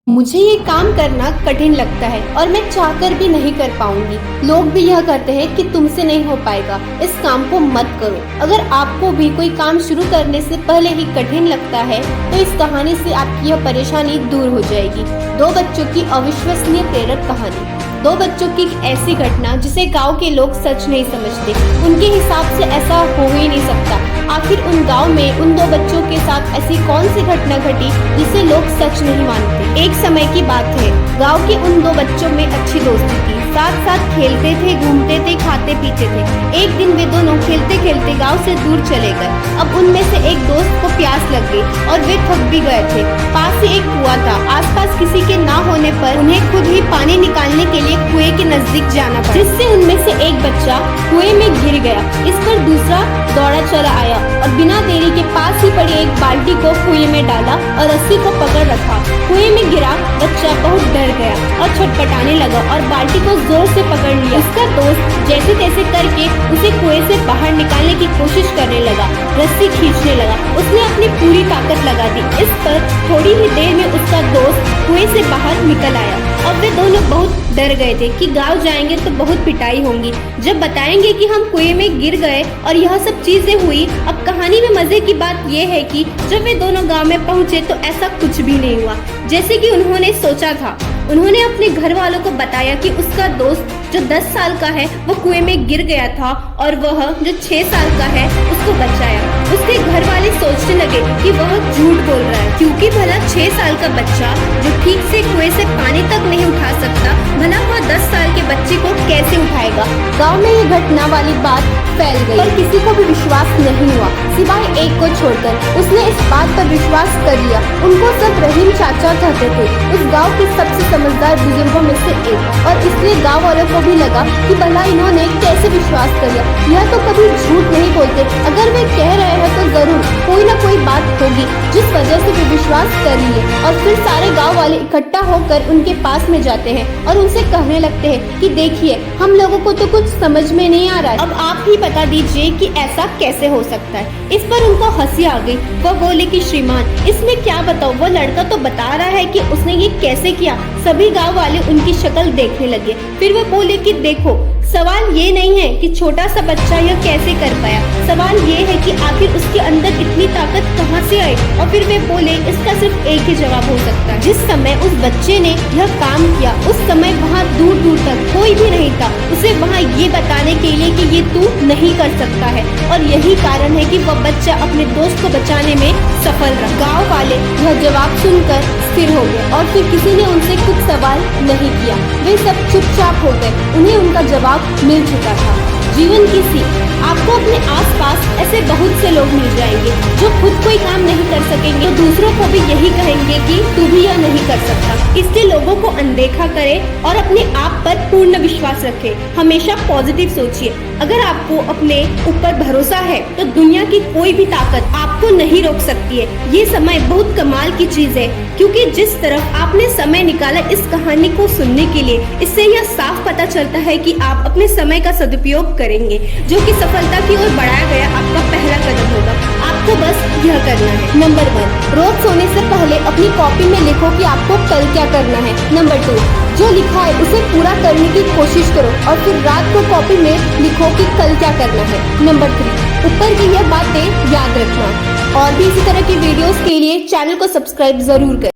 मुझे ये काम करना कठिन लगता है और मैं चाहकर भी नहीं कर पाऊंगी। लोग भी यह कहते हैं कि तुमसे नहीं हो पाएगा, इस काम को मत करो। अगर आपको भी कोई काम शुरू करने से पहले ही कठिन लगता है तो इस कहानी से आपकी यह परेशानी दूर हो जाएगी। दो बच्चों की अविश्वसनीय प्रेरक कहानी। दो बच्चों की ऐसी घटना जिसे गांव के लोग सच नहीं समझते। उनके हिसाब से ऐसा हो ही नहीं सकता। आखिर उन गांव में उन दो बच्चों के साथ ऐसी कौन सी घटना घटी जिसे लोग सच नहीं मानते। एक समय की बात है, गांव के उन दो बच्चों में अच्छी दोस्ती थी। साथ साथ खेलते थे, घूमते थे, खाते पीते थे। एक दिन वे दोनों खेलते खेलते गांव से दूर चले गए। अब उनमें से एक दोस्त को प्यास लग गई और वे थक भी गए थे। पास ही एक कुआं था। आसपास किसी के ना होने पर उन्हें खुद ही पानी निकालने के लिए कुएं के नजदीक जाना पड़ा, जिससे उनमें से एक बच्चा कुएं में गिर गया। इस पर दूसरा दौड़ा चला आया और बिना देरी के पास ही पड़ी एक बाल्टी को कुएं में डाला और रस्सी को पकड़ रखा। कुएं में गिरा बच्चा बहुत डर गया और छटपटाने लगा और बाल्टी को जोर से पकड़ लिया। उसका दोस्त जैसे तैसे करके उसे कुएं से बाहर निकालने की कोशिश करने लगा, रस्सी खींचने लगा। उसने अपनी पूरी ताकत लगा दी। इस पर थोड़ी ही देर में उसका दोस्त कुएं से बाहर निकल आया। अब वे दोनों बहुत डर गए थे कि गांव जाएंगे तो बहुत पिटाई होंगी। जब बताएंगे कि हम कुएं में गिर गए और यह सब चीजें हुई। अब कहानी में मजे की बात यह है कि जब वे दोनों गांव में पहुंचे तो ऐसा कुछ भी नहीं हुआ जैसे कि उन्होंने सोचा था। उन्होंने अपने घर वालों को बताया कि उसका दोस्त जो 10 साल का है वो कुएं में गिर गया था और वह जो 6 साल का है उसको बचाया। उसके घर वाले सोचने लगे कि वह झूठ बोल रहा है, क्योंकि भला 6 साल का बच्चा जो ठीक से कुएं से पानी तक नहीं उठा सकता, भला वह 10 साल के बच्चे को कैसे उठाएगा। गाँव में ये घटना वाली बात फैल गई पर किसी को भी विश्वास नहीं हुआ सिवाय एक को छोड़कर। उसने इस बात पर विश्वास कर लिया। उनको सब रहीम चाचा कहते थे, उस गांव के सबसे समझदार बुजुर्गों में से एक, और इसलिए गांव वालों को भी लगा कि भला इन्होंने कैसे विश्वास कर लिया। यह तो कभी झूठ नहीं बोलते, अगर वे कह रहे हैं तो जरूर कोई ना कोई बात होगी जिस वजह से वे विश्वास कर लिए। और फिर सारे गाँव वाले इकट्ठा होकर उनके पास में जाते हैं और उनसे कहने लगते हैं कि देखिए, हम लोगों को तो कुछ समझ में नहीं आ रहा है, अब आप ही बता दीजिए कि ऐसा कैसे हो सकता है। इस पर उनको हंसी आ गई। वह बोले कि श्रीमान, इसमें क्या बताओ, वो लड़का तो बता रहा है कि उसने ये कैसे किया। सभी गांव वाले उनकी शक्ल देखने लगे। फिर वो बोले कि देखो, सवाल ये नहीं है कि छोटा सा बच्चा यह कैसे कर पाया, सवाल ये है कि आखिर उसके अंदर इतनी ताकत कहाँ से आई। और फिर वे बोले इसका सिर्फ एक ही जवाब हो सकता है। जिस समय उस बच्चे ने यह काम किया उस समय वहाँ दूर दूर तक कोई भी नहीं था उसे वहाँ ये बताने के लिए कि ये तू नहीं कर सकता है। और यही कारण है कि वह बच्चा अपने दोस्त को बचाने में सफल रहा। गाँव वाले यह जवाब सुनकर स्थिर हो गए और फिर किसी ने उनसे कुछ सवाल नहीं किया। वे सब चुपचाप हो गए। उन्हें उनका जवाब मिल चुका था। जीवन की सीख, आपको अपने आसपास ऐसे बहुत से लोग मिल जाएंगे जो खुद कोई काम नहीं कर सकेंगे तो दूसरों को भी यही कहेंगे कि तू भी यह नहीं कर सकता। इसलिए लोगों को अनदेखा करें और अपने आप पर पूर्ण विश्वास रखें। हमेशा पॉजिटिव सोचिए। अगर आपको अपने ऊपर भरोसा है तो दुनिया की कोई भी ताकत आपको नहीं रोक सकती है। ये समय बहुत कमाल की चीज है, क्योंकि जिस तरफ आपने समय निकाला इस कहानी को सुनने के लिए, इससे यह साफ पता चलता है कि आप अपने समय का सदुपयोग करेंगे, जो कि सफलता की ओर बढ़ाया गया आपका पहला कदम होगा। आपको बस यह करना है। नंबर 1, रोज सोने से पहले अपनी कॉपी में लिखो कि आपको कल क्या करना है। नंबर 2, जो लिखा है उसे पूरा करने की कोशिश करो और फिर रात को कॉपी में लिखो कि कल क्या करना है। नंबर 3, ऊपर की यह बातें याद रखना। और भी इसी तरह की वीडियोस के लिए चैनल को सब्सक्राइब जरूर करें।